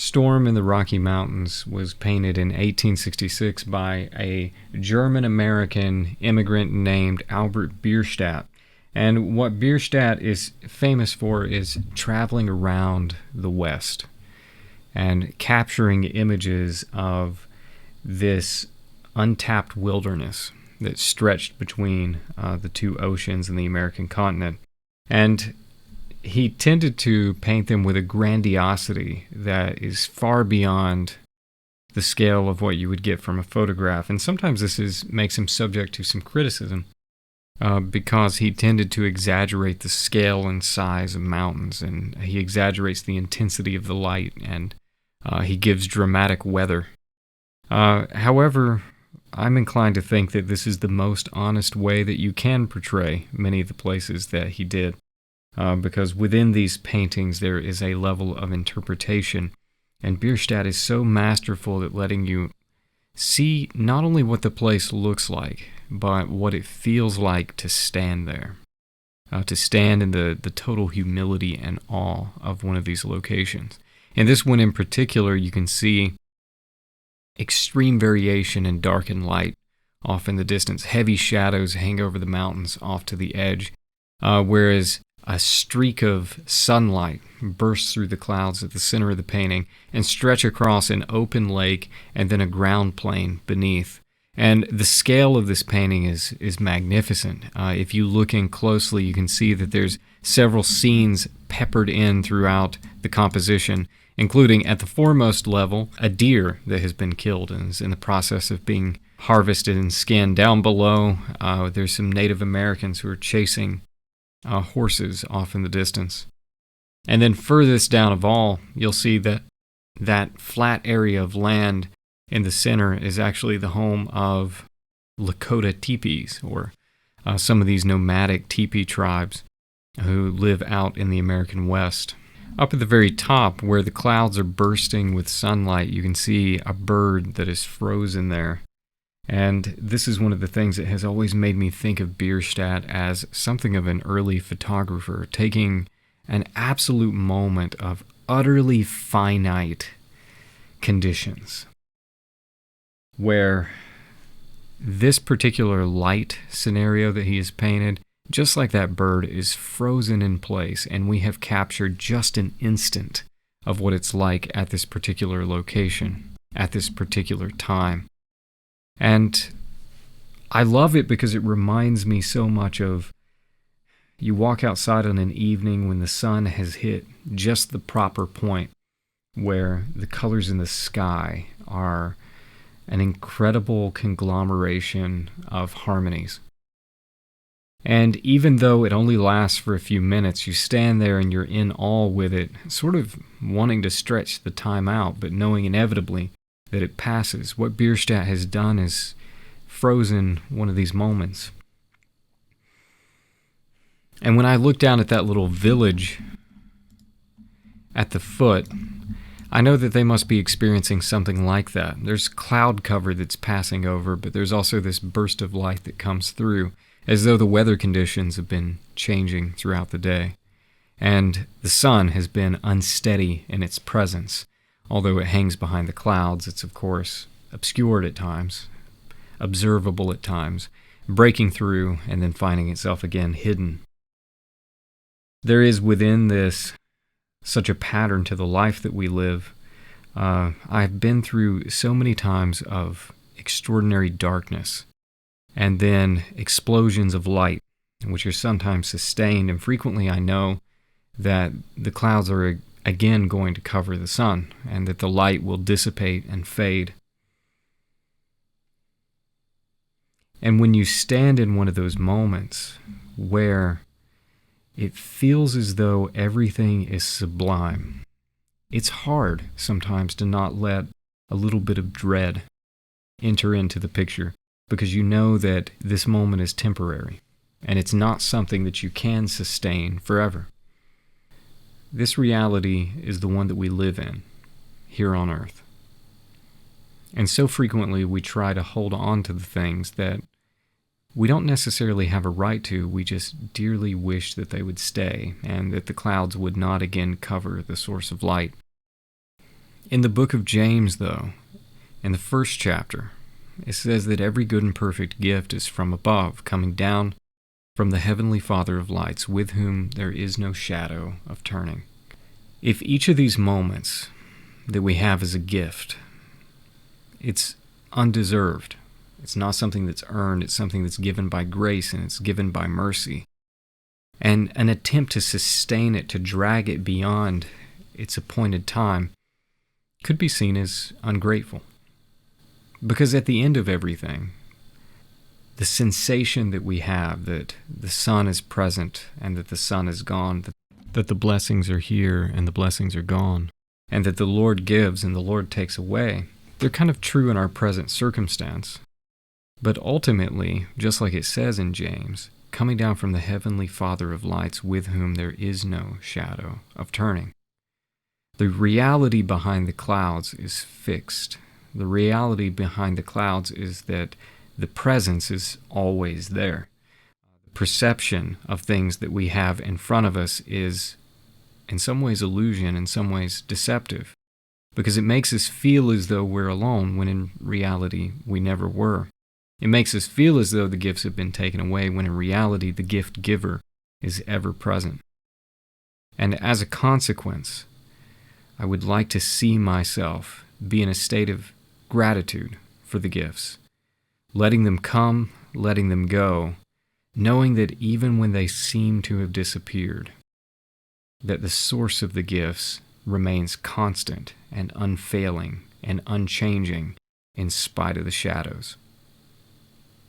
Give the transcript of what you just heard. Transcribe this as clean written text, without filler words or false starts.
Storm in the Rocky Mountains was painted in 1866 by a German-American immigrant named Albert Bierstadt. And what Bierstadt is famous for is traveling around the West and capturing images of this untapped wilderness that stretched between the two oceans in the American continent. And he tended to paint them with a grandiosity that is far beyond the scale of what you would get from a photograph. And sometimes this makes him subject to some criticism because he tended to exaggerate the scale and size of mountains, and he exaggerates the intensity of the light, and he gives dramatic weather. However, I'm inclined to think that this is the most honest way that you can portray many of the places that he did. Because within these paintings there is a level of interpretation, and Bierstadt is so masterful at letting you see not only what the place looks like, but what it feels like to stand there, to stand in the total humility and awe of one of these locations. In this one in particular, you can see extreme variation in dark and light off in the distance. Heavy shadows hang over the mountains off to the edge, whereas a streak of sunlight bursts through the clouds at the center of the painting and stretch across an open lake and then a ground plane beneath. And the scale of this painting is magnificent. If you look in closely, you can see that there's several scenes peppered in throughout the composition, including at the foremost level, a deer that has been killed and is in the process of being harvested and skinned. Down below, there's some Native Americans who are chasing horses off in the distance. And then furthest down of all, you'll see that flat area of land in the center is actually the home of Lakota teepees, or some of these nomadic teepee tribes who live out in the American West. Up at the very top, where the clouds are bursting with sunlight, you can see a bird that is frozen there. And this is one of the things that has always made me think of Bierstadt as something of an early photographer, taking an absolute moment of utterly finite conditions, where this particular light scenario that he has painted, just like that bird, is frozen in place, and we have captured just an instant of what it's like at this particular location, at this particular time. And I love it because it reminds me so much of, you walk outside on an evening when the sun has hit just the proper point where the colors in the sky are an incredible conglomeration of harmonies. And even though it only lasts for a few minutes, you stand there and you're in awe with it, sort of wanting to stretch the time out, but knowing inevitably that it passes. What Bierstadt has done is frozen one of these moments. And when I look down at that little village at the foot, I know that they must be experiencing something like that. There's cloud cover that's passing over, but there's also this burst of light that comes through, as though the weather conditions have been changing throughout the day. And the sun has been unsteady in its presence. Although it hangs behind the clouds, it's of course obscured at times, observable at times, breaking through and then finding itself again hidden. There is within this such a pattern to the life that we live. I've been through so many times of extraordinary darkness and then explosions of light, which are sometimes sustained, and frequently I know that the clouds are again going to cover the sun, and that the light will dissipate and fade. And when you stand in one of those moments where it feels as though everything is sublime, it's hard sometimes to not let a little bit of dread enter into the picture, because you know that this moment is temporary, and it's not something that you can sustain forever. This reality is the one that we live in, here on earth. And so frequently we try to hold on to the things that we don't necessarily have a right to. We just dearly wish that they would stay, and that the clouds would not again cover the source of light. In the book of James, though, in the first chapter, it says that every good and perfect gift is from above, coming down from the heavenly Father of lights, with whom there is no shadow of turning. If each of these moments that we have is a gift, it's undeserved. It's not something that's earned. It's something that's given by grace, and it's given by mercy. And an attempt to sustain it, to drag it beyond its appointed time, could be seen as ungrateful. Because at the end of everything, the sensation that we have that the Son is present and that the Son is gone, that the blessings are here and the blessings are gone, and that the Lord gives and the Lord takes away, they're kind of true in our present circumstance. But ultimately, just like it says in James, coming down from the heavenly Father of lights, with whom there is no shadow of turning. The reality behind the clouds is fixed. The reality behind the clouds is that the presence is always there. The perception of things that we have in front of us is, in some ways, illusion, in some ways, deceptive, because it makes us feel as though we're alone, when in reality, we never were. It makes us feel as though the gifts have been taken away, when in reality, the gift giver is ever present. And as a consequence, I would like to see myself be in a state of gratitude for the gifts, letting them come, letting them go, knowing that even when they seem to have disappeared, that the source of the gifts remains constant and unfailing and unchanging in spite of the shadows.